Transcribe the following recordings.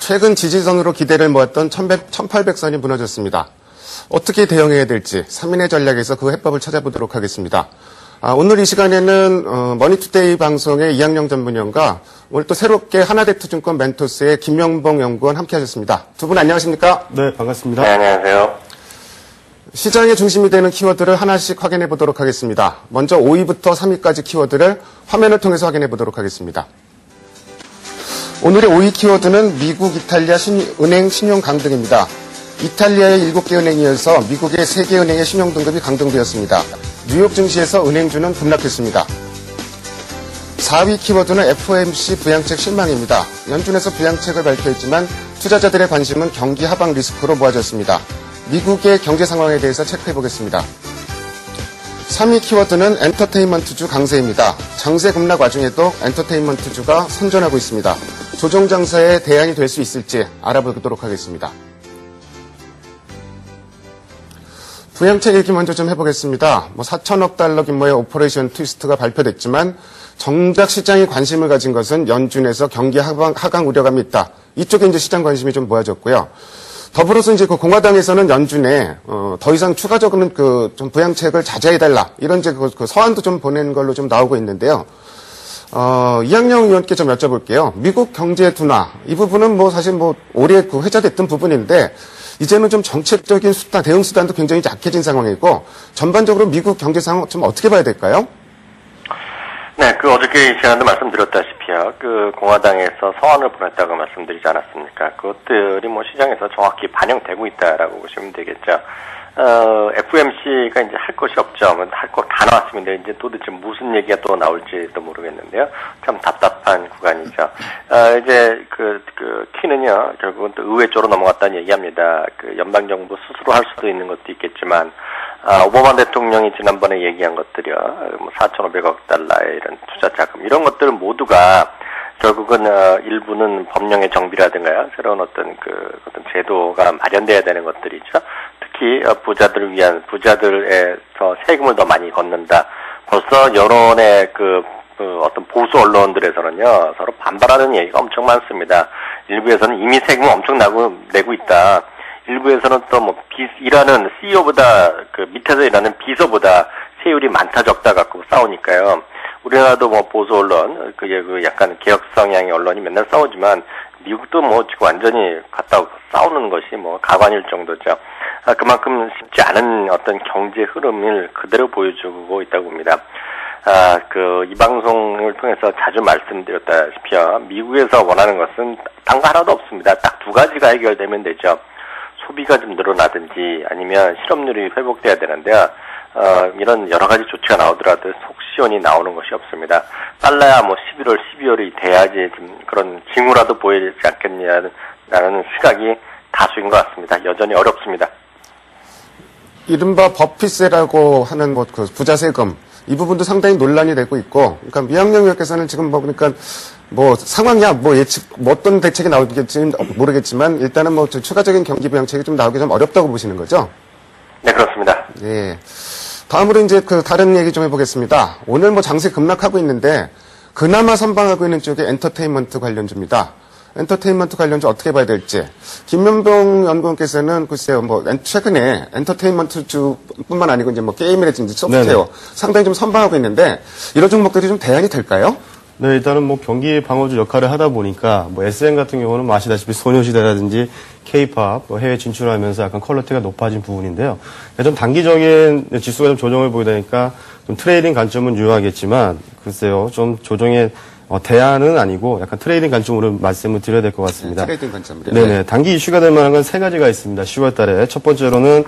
최근 지지선으로 기대를 모았던 1800선이 무너졌습니다. 어떻게 대응해야 될지 3인의 전략에서 그 해법을 찾아보도록 하겠습니다. 오늘 이 시간에는 머니투데이 방송의 이학영 전문위원과 오늘 또 새롭게 하나대투증권 멘토스의 김명봉 연구원 함께 하셨습니다. 두 분 안녕하십니까? 네, 반갑습니다. 네, 안녕하세요. 시장의 중심이 되는 키워드를 하나씩 확인해 보도록 하겠습니다. 먼저 5위부터 3위까지 키워드를 화면을 통해서 확인해 보도록 하겠습니다. 오늘의 5위 키워드는 미국, 이탈리아 은행 신용 강등입니다. 이탈리아의 7개 은행에 이어서 미국의 3개 은행의 신용 등급이 강등되었습니다. 뉴욕 증시에서 은행주는 급락했습니다. 4위 키워드는 FOMC 부양책 실망입니다. 연준에서 부양책을 발표했지만 투자자들의 관심은 경기 하방 리스크로 모아졌습니다. 미국의 경제 상황에 대해서 체크해 보겠습니다. 3위 키워드는 엔터테인먼트주 강세입니다. 장세 급락 와중에도 엔터테인먼트주가 선전하고 있습니다. 조정 장세의 대안이 될 수 있을지 알아보도록 하겠습니다. 부양책 얘기 먼저 좀 해보겠습니다. 4천억 달러 규모의 오퍼레이션 트위스트가 발표됐지만 정작 시장이 관심을 가진 것은 연준에서 경기 하강 우려감이 있다. 이쪽에 이제 시장 관심이 좀 모아졌고요. 더불어서 이제 그 공화당에서는 연준에 더 이상 추가적으로는 좀 부양책을 자제해달라 이런 이제 그 서한도 좀 보낸 걸로 좀 나오고 있는데요. 이학영 의원께 좀 여쭤볼게요. 미국 경제 둔화 이 부분은 사실 오래 회자됐던 부분인데 이제는 좀 정책적인 수단 대응 수단도 굉장히 약해진 상황이고 전반적으로 미국 경제 상황 좀 어떻게 봐야 될까요? 네, 어저께 이 시간에도 말씀드렸다시피요. 공화당에서 서한을 보냈다고 말씀드리지 않았습니까? 그것들이 시장에서 정확히 반영되고 있다라고 보시면 되겠죠. FOMC가 이제 할 것이 없죠. 할 거 다 나왔습니다. 이제 도대체 무슨 얘기가 또 나올지도 모르겠는데요. 참 답답한 구간이죠. 이제 키는요, 결국은 또 의회 쪽으로 넘어갔다는 얘기합니다. 연방정부 스스로 할 수도 있는 것도 있겠지만, 오바마 대통령이 지난번에 얘기한 것들이요. 4,500억 달러의 이런 투자 자금, 이런 것들 모두가 결국은 일부는 법령의 정비라든가요. 새로운 어떤 제도가 마련돼야 되는 것들이죠. 특히 부자들을 위한 부자들에서 세금을 더 많이 걷는다. 벌써 여론의 어떤 보수 언론들에서는요. 서로 반발하는 얘기가 엄청 많습니다. 일부에서는 이미 세금을 엄청 내고 있다. 일부에서는 또 일하는 CEO보다 밑에서 일하는 비서보다 세율이 많다 적다 갖고 싸우니까요. 우리나라도 보수 언론, 약간 개혁 성향의 언론이 맨날 싸우지만, 미국도 지금 완전히 갖다 싸우는 것이 가관일 정도죠. 그만큼 쉽지 않은 어떤 경제 흐름을 그대로 보여주고 있다고 봅니다. 이 방송을 통해서 자주 말씀드렸다시피요. 미국에서 원하는 것은 딴 거 하나도 없습니다. 딱 두 가지가 해결되면 되죠. 소비가 좀 늘어나든지 아니면 실업률이 회복돼야 되는데요. 이런 여러 가지 조치가 나오더라도 속 시원히 나오는 것이 없습니다. 빨라야 11월, 12월이 돼야지 좀 그런 징후라도 보이지 않겠냐는 시각이 다수인 것 같습니다. 여전히 어렵습니다. 이른바 버핏세라고 하는 부자 세금 이 부분도 상당히 논란이 되고 있고, 그러니까 이학영 의원께서는 지금 상황이야 예측 어떤 대책이 나올지 모르겠지만 일단은 추가적인 경기 부양책이 좀 나오기 좀 어렵다고 보시는 거죠? 네, 그렇습니다. 예. 다음으로 이제 다른 얘기 좀 해보겠습니다. 오늘 장세 급락하고 있는데 그나마 선방하고 있는 쪽이 엔터테인먼트 관련주입니다. 엔터테인먼트 관련주 어떻게 봐야 될지. 김명봉 연구원께서는 글쎄요, 최근에 엔터테인먼트주뿐만 아니고 이제 게임이라든지 소프트웨어 네네. 상당히 좀 선방하고 있는데 이런 종목들이 좀 대안이 될까요? 네, 일단은 경기 방어주 역할을 하다 보니까 SM 같은 경우는 아시다시피 소녀시대라든지 K-팝 해외 진출하면서 약간 퀄리티가 높아진 부분인데요. 좀 단기적인 지수가 좀 조정을 보이다니까 좀 트레이딩 관점은 유효하겠지만 글쎄요, 좀 조정의 대안은 아니고 약간 트레이딩 관점으로 말씀을 드려야 될 것 같습니다. 트레이딩 관점으로. 네네. 단기 이슈가 될 만한 건 세 가지가 있습니다. 10월 달에. 첫 번째로는,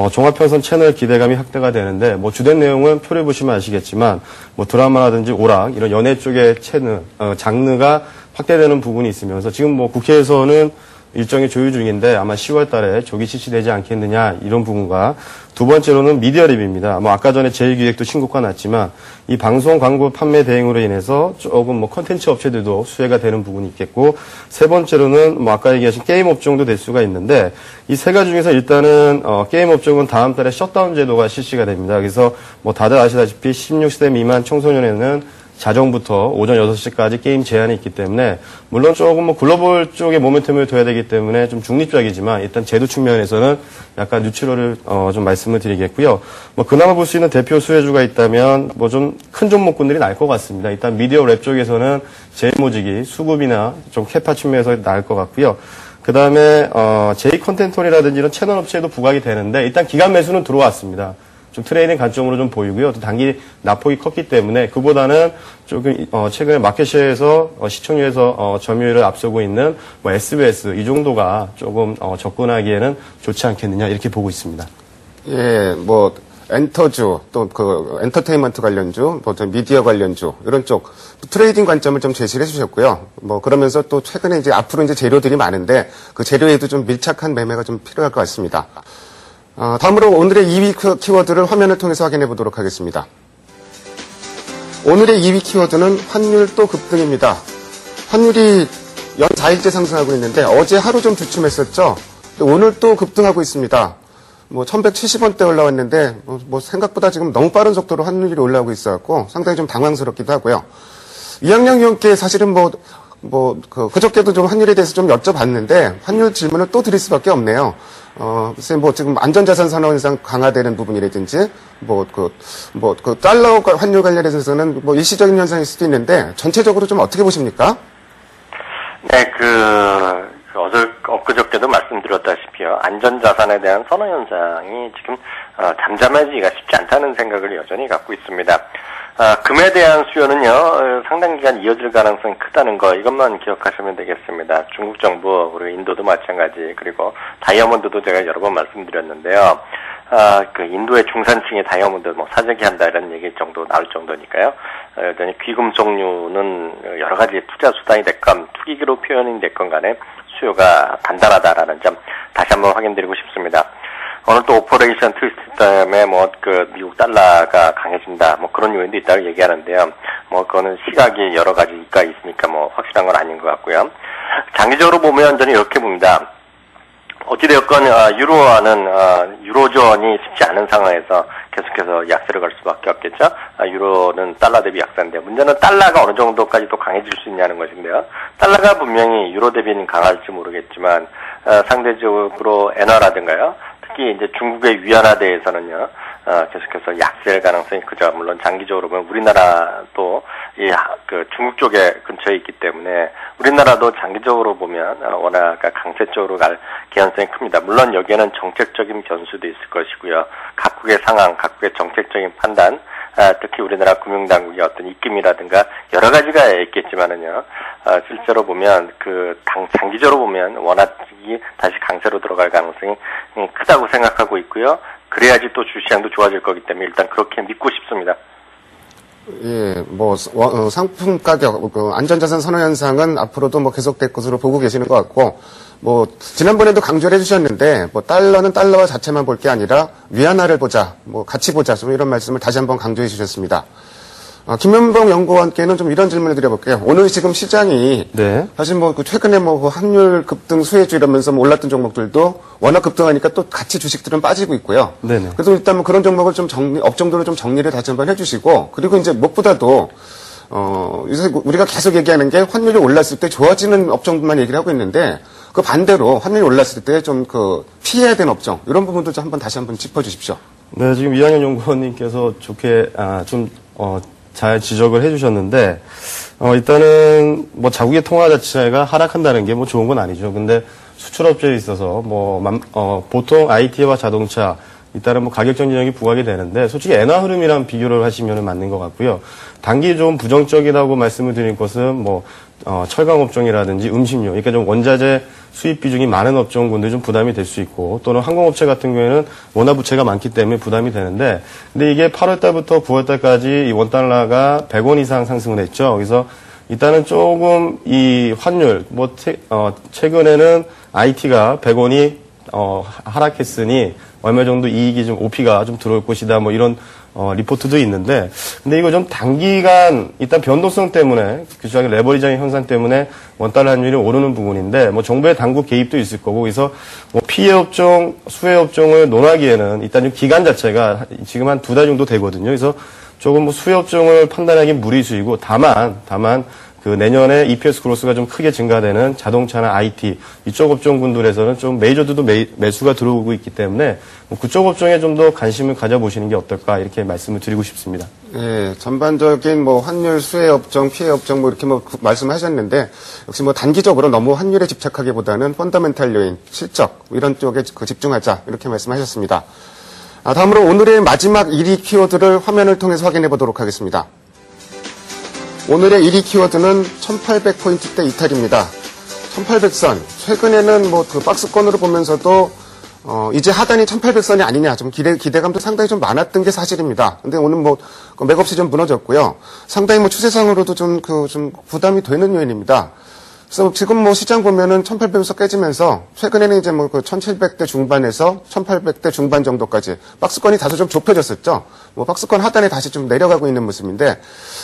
종합편성 채널 기대감이 확대가 되는데, 주된 내용은 표를 보시면 아시겠지만, 드라마라든지 오락, 이런 연예 쪽의 채널, 장르가 확대되는 부분이 있으면서, 지금 국회에서는 일정이 조율 중인데 아마 10월 달에 조기 실시되지 않겠느냐 이런 부분과 두 번째로는 미디어 랩입니다. 아까 전에 제1기획도 신고가 났지만 이 방송 광고 판매 대행으로 인해서 조금 컨텐츠 업체들도 수혜가 되는 부분이 있겠고 세 번째로는 아까 얘기하신 게임 업종도 될 수가 있는데 이 세 가지 중에서 일단은 게임 업종은 다음 달에 셧다운 제도가 실시가 됩니다. 그래서 다들 아시다시피 16세 미만 청소년에는 자정부터 오전 6시까지 게임 제한이 있기 때문에 물론 조금 뭐 글로벌 쪽에 모멘텀을 둬야 되기 때문에 좀 중립적이지만 일단 제도 측면에서는 약간 뉴트럴을 좀 말씀을 드리겠고요. 뭐 그나마 볼 수 있는 대표 수혜주가 있다면 뭐 좀 큰 종목군들이 날 것 같습니다. 일단 미디어 랩 쪽에서는 제일모직이 수급이나 좀 캐파 측면에서 나을 것 같고요. 그 다음에 제이 컨텐츠라든지 이런 채널 업체에도 부각이 되는데 일단 기간 매수는 들어왔습니다. 좀 트레이딩 관점으로 좀 보이고요. 또 단기 낙폭이 컸기 때문에 그보다는 조금 최근에 마켓시에서 시청률에서 점유율을 앞서고 있는 뭐 SBS 이 정도가 조금 접근하기에는 좋지 않겠느냐 이렇게 보고 있습니다. 예, 뭐 엔터주 또 그 엔터테인먼트 관련주, 뭐 미디어 관련주 이런 쪽 트레이딩 관점을 좀 제시를 해주셨고요. 뭐 그러면서 또 최근에 이제 앞으로 이제 재료들이 많은데 그 재료에도 좀 밀착한 매매가 좀 필요할 것 같습니다. 다음으로 오늘의 2위 키워드를 화면을 통해서 확인해 보도록 하겠습니다. 오늘의 2위 키워드는 환율 또 급등입니다. 환율이 연 4일째 상승하고 있는데 어제 하루 좀 주춤했었죠. 오늘 또 급등하고 있습니다. 뭐 1170원대 올라왔는데 뭐 생각보다 지금 너무 빠른 속도로 환율이 올라오고 있어갖고 상당히 좀 당황스럽기도 하고요. 이학영 의원께 사실은 그저께도 좀 환율에 대해서 좀 여쭤봤는데 환율 질문을 또 드릴 수밖에 없네요. 글쎄 뭐 지금 안전자산 선호 현상 강화되는 부분이라든지 달러 환율 관련해서는 뭐 일시적인 현상일 수도 있는데 전체적으로 좀 어떻게 보십니까? 네, 엊그저께도 말씀드렸다시피요. 안전자산에 대한 선호 현상이 지금 잠잠해지기가 쉽지 않다는 생각을 여전히 갖고 있습니다. 금에 대한 수요는요, 상당 기간 이어질 가능성이 크다는 거, 이것만 기억하시면 되겠습니다. 중국 정부, 그리고 인도도 마찬가지, 그리고 다이아몬드도 제가 여러 번 말씀드렸는데요. 인도의 중산층의 다이아몬드 사재기 한다 이런 얘기 정도 나올 정도니까요. 여전히 귀금속류는 여러 가지 투자 수단이 됐건, 투기기로 표현이 됐건 간에 수요가 단단하다라는 점 다시 한번 확인드리고 싶습니다. 오늘 또 오퍼레이션 트위스트 때문에 미국 달러가 강해진다, 그런 요인도 있다고 얘기하는데요. 그거는 시각이 여러 가지가 있으니까 확실한 건 아닌 것 같고요. 장기적으로 보면 저는 이렇게 봅니다. 어찌되었건, 유로존이 쉽지 않은 상황에서 계속해서 약세를 갈 수밖에 없겠죠. 유로는 달러 대비 약세인데, 문제는 달러가 어느 정도까지 또 강해질 수 있냐는 것인데요. 달러가 분명히 유로 대비는 강할지 모르겠지만, 상대적으로 엔화라든가요. 특히 이제 중국의 위안화대에서는요, 계속해서 약세일 가능성이 크죠. 물론 장기적으로 보면 우리나라도 중국 쪽에 근처에 있기 때문에 우리나라도 장기적으로 보면 워낙 강세 쪽으로 갈 개연성이 큽니다. 물론 여기에는 정책적인 변수도 있을 것이고요. 각국의 상황, 각국의 정책적인 판단, 특히 우리나라 금융당국의 어떤 입김이라든가 여러 가지가 있겠지만은요, 실제로 보면 장기적으로 보면 워낙이 다시 강세로 들어갈 가능성이 크다고 생각하고 있고요. 그래야지 또 주시장도 좋아질 거기 때문에 일단 그렇게 믿고 싶습니다. 예, 상품 가격, 안전자산 선호 현상은 앞으로도 계속될 것으로 보고 계시는 것 같고, 지난번에도 강조를 해주셨는데, 달러는 달러와 자체만 볼 게 아니라 위안화를 보자, 같이 보자, 좀 이런 말씀을 다시 한번 강조해 주셨습니다. 김현봉 연구원께는 좀 이런 질문을 드려볼게요. 오늘 지금 시장이 네. 사실 최근에 환율 급등 수혜주 이러면서 올랐던 종목들도 워낙 급등하니까 또 같이 주식들은 빠지고 있고요. 네네. 그래서 일단 그런 종목을 좀 업종들을 좀 정리를 다시 한번 해주시고, 그리고 이제 무엇보다도 요새 우리가 계속 얘기하는 게 환율이 올랐을 때 좋아지는 업종만 얘기를 하고 있는데, 그 반대로 환율이 올랐을 때 좀 피해야 되는 업종, 이런 부분도 좀 다시 한번 짚어주십시오. 네, 지금 이학영 연구원님께서 좋게 잘 지적을 해주셨는데, 일단은 자국의 통화 자체가 하락한다는 게 좋은 건 아니죠. 근데 수출업체에 있어서 보통 IT와 자동차 일단은 가격 정지력이 부각이 되는데, 솔직히 엔화 흐름이랑 비교를 하시면 맞는 것 같고요. 단기 좀 부정적이라고 말씀을 드릴 것은 철강 업종이라든지 음식료, 그러니까 좀 원자재 수입 비중이 많은 업종군들이 좀 부담이 될 수 있고, 또는 항공업체 같은 경우에는 원화 부채가 많기 때문에 부담이 되는데, 근데 이게 8월달부터 9월달까지 이 원달러가 100원 이상 상승을 했죠. 그래서 일단은 조금 이 환율, 최근에는 IT가 100원이 하락했으니 얼마 정도 이익이 좀 OP가 좀 들어올 것이다, 이런 리포트도 있는데, 근데 이거 좀 단기간 일단 변동성 때문에 규정의 레버리징 현상 때문에 원달러 환율이 오르는 부분인데, 정부의 당국 개입도 있을 거고, 그래서 피해 업종, 수혜 업종을 논하기에는 일단 좀 기간 자체가 지금 한 2달 정도 되거든요. 그래서 조금 뭐 수요업종을 판단하기 무리수이고 다만 그 내년에 EPS 그로스가 좀 크게 증가되는 자동차나 IT 이쪽 업종군들에서는 좀 메이저들도 매수가 들어오고 있기 때문에 뭐 그쪽 업종에 좀 더 관심을 가져보시는 게 어떨까 이렇게 말씀을 드리고 싶습니다. 예, 전반적인 뭐 환율 수혜 업종, 피해 업종 뭐 이렇게 뭐 말씀하셨는데 역시 뭐 단기적으로 너무 환율에 집착하기보다는 펀더멘탈 요인, 실적 이런 쪽에 그 집중하자 이렇게 말씀하셨습니다. 다음으로 오늘의 마지막 1위 키워드를 화면을 통해서 확인해 보도록 하겠습니다. 오늘의 1위 키워드는 1800포인트대 이탈입니다. 1800선. 최근에는 뭐 그 박스권으로 보면서도 이제 하단이 1800선이 아니냐 좀 기대감도 상당히 좀 많았던 게 사실입니다. 근데 오늘 뭐 맥없이 좀 무너졌고요. 상당히 뭐 추세상으로도 좀 부담이 되는 요인입니다. 그래서 지금 뭐 시장 보면은 1800에서 깨지면서 최근에는 이제 뭐 그 1700대 중반에서 1800대 중반 정도까지 박스권이 다소 좀 좁혀졌었죠. 뭐 박스권 하단에 다시 좀 내려가고 있는 모습인데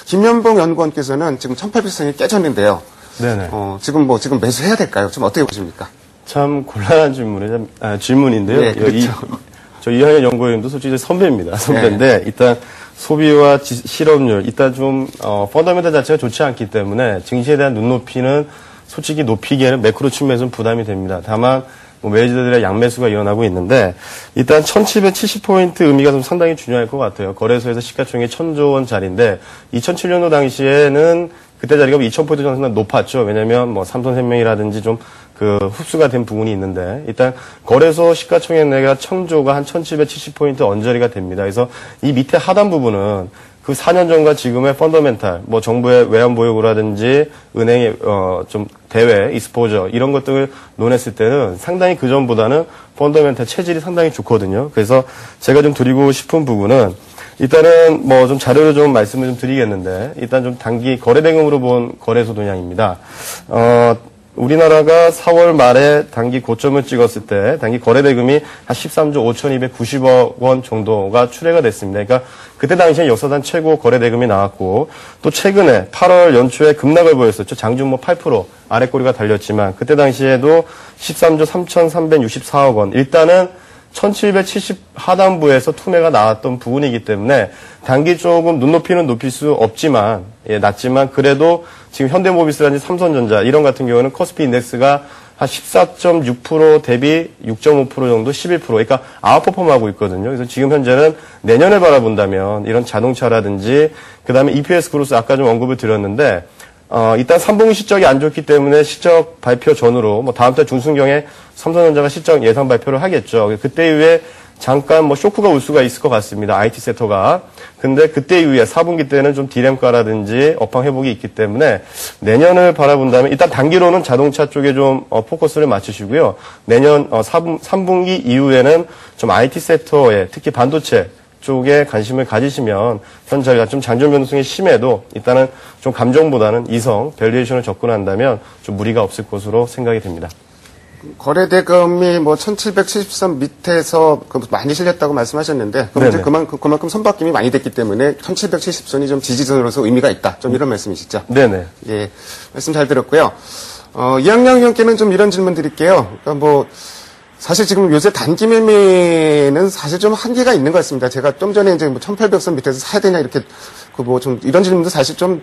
김연봉 연구원께서는 지금 1800선이 깨졌는데요. 네네. 지금 매수해야 될까요? 좀 어떻게 보십니까? 참 곤란한 질문인데요. 네, 그렇죠. 저 이하연 연구원님도 솔직히 선배입니다. 선배인데 네. 일단 소비와 실업률 일단 좀 펀더멘탈 자체가 좋지 않기 때문에 증시에 대한 눈높이는 솔직히 높이기에는 매크로 측면에서는 부담이 됩니다. 다만 뭐 매니저들의 양매수가 일어나고 있는데 일단 1770포인트 의미가 좀 상당히 중요할 것 같아요. 거래소에서 시가총액 1000조 원짜리인데 2007년도 당시에는 그때 자리가 2000포인트 정도 높았죠. 왜냐면 뭐 삼성생명이라든지 좀 그 흡수가 된 부분이 있는데 일단 거래소 시가총액 내가 1000조가 한 1770포인트 언저리가 됩니다. 그래서 이 밑에 하단 부분은 그 4년 전과 지금의 펀더멘탈, 뭐 정부의 외환 보유고라든지 은행의 좀 대외, 익스포저 이런 것들을 논했을 때는 상당히 그 전보다는 펀더멘탈 체질이 상당히 좋거든요. 그래서 제가 좀 드리고 싶은 부분은 일단은 뭐 좀 자료를 좀 말씀을 좀 드리겠는데 일단 좀 단기 거래대금으로 본 거래소 동향입니다. 우리나라가 4월 말에 단기 고점을 찍었을 때 단기 거래대금이 한 13조 5,290억 원 정도가 출회가 됐습니다. 그러니까 그때 당시에 역사상 최고 거래대금이 나왔고 또 최근에 8월 연초에 급락을 보였었죠. 장중 뭐 8% 아래꼬리가 달렸지만 그때 당시에도 13조 3,364억 원. 일단은 1770 하단부에서 투매가 나왔던 부분이기 때문에 단기 조금 눈높이는 높일 수 없지만 낮지만 그래도 지금 현대모비스라든지 삼성전자 이런 같은 경우는 코스피 인덱스가 한 14.6% 대비 6.5% 정도 11% 그러니까 아웃퍼폼하고 있거든요. 그래서 지금 현재는 내년을 바라본다면 이런 자동차라든지 그다음에 EPS 그로스 아까 좀 언급을 드렸는데 일단 3분기 실적이 안 좋기 때문에 실적 발표 전으로 뭐 다음 달 중순경에 삼성전자가 실적 예상 발표를 하겠죠. 그때 이후에 잠깐 뭐 쇼크가 올 수가 있을 것 같습니다. IT 섹터가. 근데 그때 이후에 4분기 때는 좀 디램가라든지 업황 회복이 있기 때문에 내년을 바라본다면 일단 단기로는 자동차 쪽에 좀 포커스를 맞추시고요. 내년 3분기 이후에는 좀 IT 섹터에 특히 반도체 쪽에 관심을 가지시면 현재가 좀 장중 변동성이 심해도 일단은 좀 감정보다는 이성, 밸류에이션을 접근한다면 좀 무리가 없을 것으로 생각이 됩니다. 거래대금이 뭐 1770선 밑에서 많이 실렸다고 말씀하셨는데 그럼 이제 그만큼 선박김이 많이 됐기 때문에 1770선이 좀 지지선으로서 의미가 있다. 좀 이런 말씀이시죠? 네네. 예, 말씀 잘 들었고요. 이학영 의원께는 좀 이런 질문 드릴게요. 그러니까 뭐 사실 지금 요새 단기 매매는 사실 좀 한계가 있는 것 같습니다. 제가 좀 전에 이제 뭐 1800선 밑에서 사야 되냐 이렇게 뭐 좀 이런 질문도 사실 좀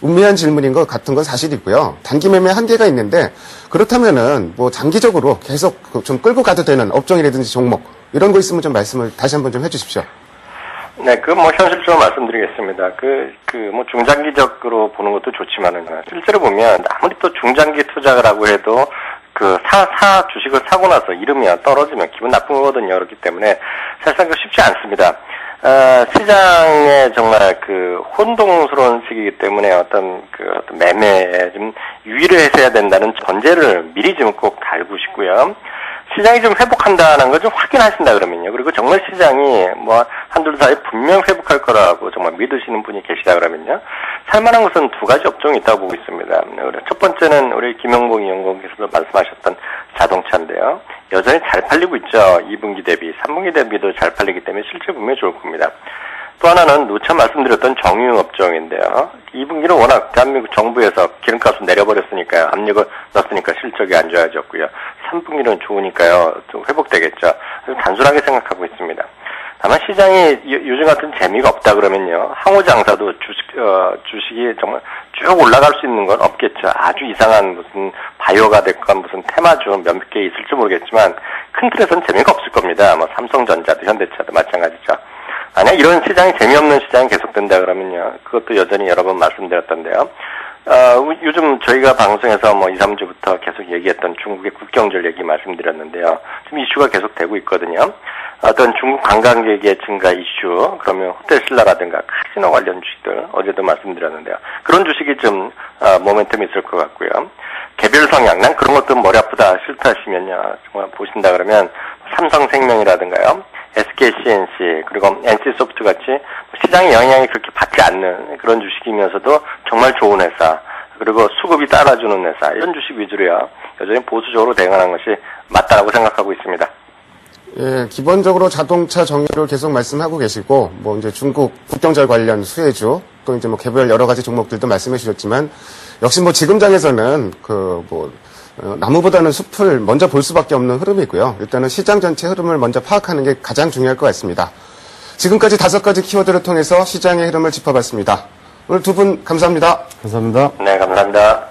운미한 질문인 것 같은 건 사실이고요. 단기 매매 한계가 있는데 그렇다면은 뭐 장기적으로 계속 좀 끌고 가도 되는 업종이라든지 종목 이런 거 있으면 좀 말씀을 다시 한번 좀 해주십시오. 네, 뭐 현실적으로 말씀드리겠습니다. 뭐 중장기적으로 보는 것도 좋지만은 실제로 보면 아무리 또 중장기 투자라고 해도 주식을 사고 나서 잃으면 떨어지면 기분 나쁜 거거든요. 그렇기 때문에 사실상 쉽지 않습니다. 시장에 정말 혼동스러운 시기이기 때문에 어떤 매매에 좀 유의를 해야 된다는 전제를 미리 좀 꼭 달고 싶고요. 시장이 좀 회복한다는 걸 좀 확인하신다 그러면요. 그리고 정말 시장이 뭐 한두 달 사이에 분명 회복할 거라고 정말 믿으시는 분이 계시다 그러면요. 살만한 것은 두 가지 업종이 있다고 보고 있습니다. 첫 번째는 우리 김영봉 연구원께서도 말씀하셨던 자동차인데요. 여전히 잘 팔리고 있죠. 2분기 대비, 3분기 대비도 잘 팔리기 때문에 실제 분명히 좋을 겁니다. 또 하나는 누차 말씀드렸던 정유용 업종인데요. 2분기는 워낙 대한민국 정부에서 기름값을 내려버렸으니까요. 압력을 넣었으니까 실적이 안 좋아졌고요. 3분기는 좋으니까요. 좀 회복되겠죠. 단순하게 생각하고 있습니다. 다만 시장이 요즘 같은 재미가 없다 그러면요. 항우 장사도 주식이 정말 쭉 올라갈 수 있는 건 없겠죠. 아주 이상한 무슨 바이오가 됐건 무슨 테마주 몇 개 있을지 모르겠지만 큰 틀에서는 재미가 없을 겁니다. 뭐 삼성전자도 현대차도 마찬가지죠. 만약 이런 시장이 재미없는 시장이 계속된다 그러면요. 그것도 여전히 여러 번 말씀드렸던데요. 요즘 저희가 방송에서 뭐 2, 3주부터 계속 얘기했던 중국의 국경절 얘기 말씀드렸는데요. 지금 이슈가 계속 되고 있거든요. 어떤 중국 관광객의 증가 이슈, 그러면 호텔 신라라든가 카지노 관련 주식들 어제도 말씀드렸는데요. 그런 주식이 좀 모멘텀이 있을 것 같고요. 개별 성향, 난 그런 것도 머리 아프다 싫다 하시면요. 정말 보신다 그러면 삼성생명이라든가요. SKCNC 그리고 NC소프트 같이 시장의 영향이 그렇게 받지 않는 그런 주식이면서도 정말 좋은 회사 그리고 수급이 따라주는 회사 이런 주식 위주로요. 여전히 보수적으로 대응하는 것이 맞다라고 생각하고 있습니다. 예, 기본적으로 자동차 정유를 계속 말씀하고 계시고, 뭐 이제 중국 국경절 관련 수혜주, 또 이제 뭐 개별 여러 가지 종목들도 말씀해 주셨지만, 역시 뭐 지금 장에서는 나무보다는 숲을 먼저 볼 수밖에 없는 흐름이고요. 일단은 시장 전체 흐름을 먼저 파악하는 게 가장 중요할 것 같습니다. 지금까지 5가지 키워드를 통해서 시장의 흐름을 짚어봤습니다. 오늘 두 분 감사합니다. 감사합니다. 네, 감사합니다.